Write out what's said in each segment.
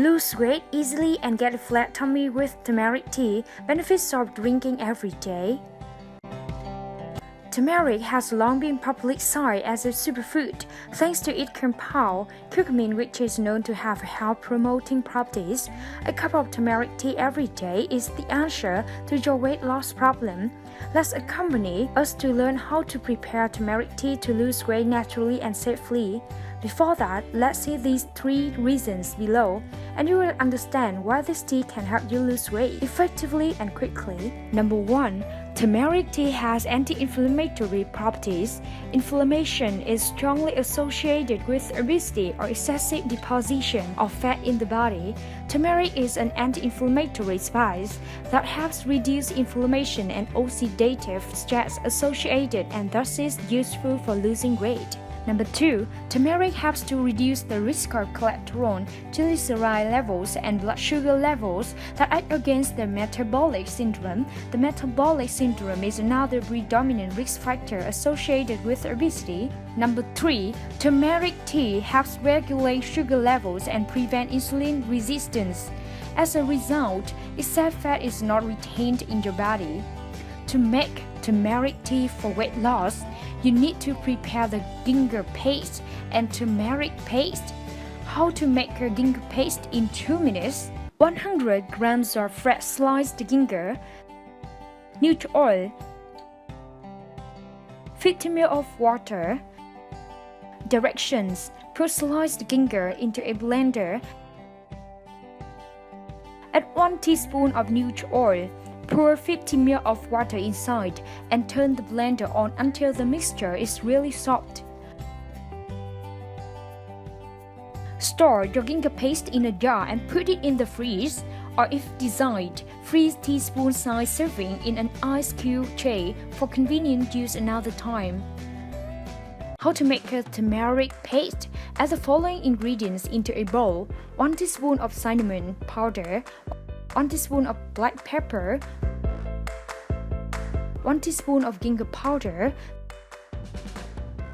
Lose weight easily and get a flat tummy with turmeric tea. Benefits of drinking every day. Turmeric has long been publicized as a superfood thanks to its compound, curcumin, which is known to have health-promoting properties. A cup of turmeric tea every day is the answer to your weight loss problem. Let's accompany us to learn how to prepare turmeric tea to lose weight naturally and safely. Before that, let's see these 3 reasons below, and you will understand why this tea can help you lose weight effectively and quickly. Number 1. Turmeric tea has anti-inflammatory properties. Inflammation is strongly associated with obesity or excessive deposition of fat in the body. Turmeric is an anti-inflammatory spice that helps reduce inflammation and oxidative stress associated, and thus is useful for losing weight. Number 2. Turmeric helps to reduce the risk of cholesterol, triglyceride levels, and blood sugar levels that act against the metabolic syndrome. The metabolic syndrome is another predominant risk factor associated with obesity. Number 3. Turmeric tea helps regulate sugar levels and prevent insulin resistance. As a result, excess fat is not retained in your body. To make turmeric tea for weight loss, you need to prepare the ginger paste and turmeric paste. How to make a ginger paste in 2 minutes. 100 grams of fresh sliced ginger, neutral oil, 50 ml of water. Directions: put sliced ginger into a blender. Add 1 teaspoon of neutral oil. Pour 50 ml of water inside and turn the blender on until the mixture is really soft. Store your ginger paste in a jar and put it in the freeze, or if desired, freeze teaspoon-sized serving in an ice cube tray for convenient use another time. How to make a turmeric paste? Add the following ingredients into a bowl: 1 teaspoon of cinnamon powder, 1 teaspoon of black pepper, 1 teaspoon of ginger powder,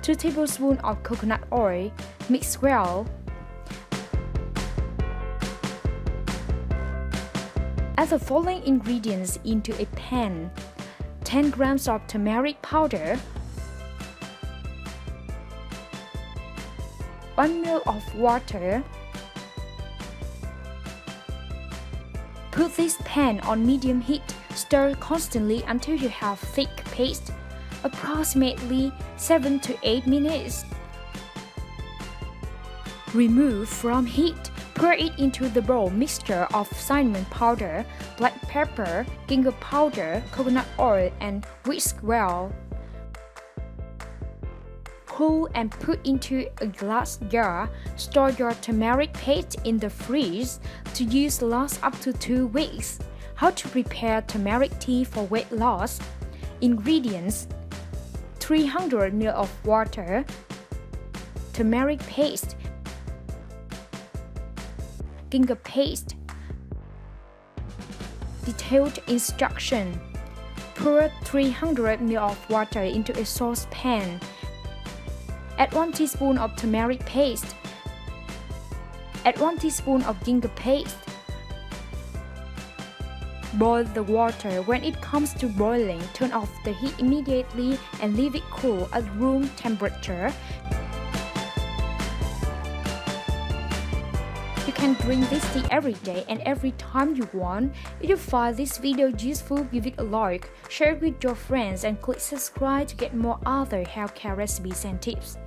2 tablespoons of coconut oil. Mix well. Add the following ingredients into a pan: 10 grams of turmeric powder, 1 ml of water. Put this pan on medium heat. Stir constantly until you have thick paste, approximately 7 to 8 minutes. Remove from heat. Pour it into the bowl mixture of cinnamon powder, black pepper, ginger powder, coconut oil, and whisk well. Cool and put into a glass jar. Store your turmeric paste in the freeze to use last up to 2 weeks. How to prepare turmeric tea for weight loss? Ingredients: 300 ml of water, turmeric paste, ginger paste. Detailed instruction: pour 300 ml of water into a saucepan. Add 1 teaspoon of turmeric paste. Add 1 teaspoon of ginger paste. Boil the water. When it comes to boiling, turn off the heat immediately and leave it cool at room temperature. You can drink this tea every day and every time you want. If you find this video useful, give it a like, share it with your friends, and click subscribe to get more other healthcare recipes and tips.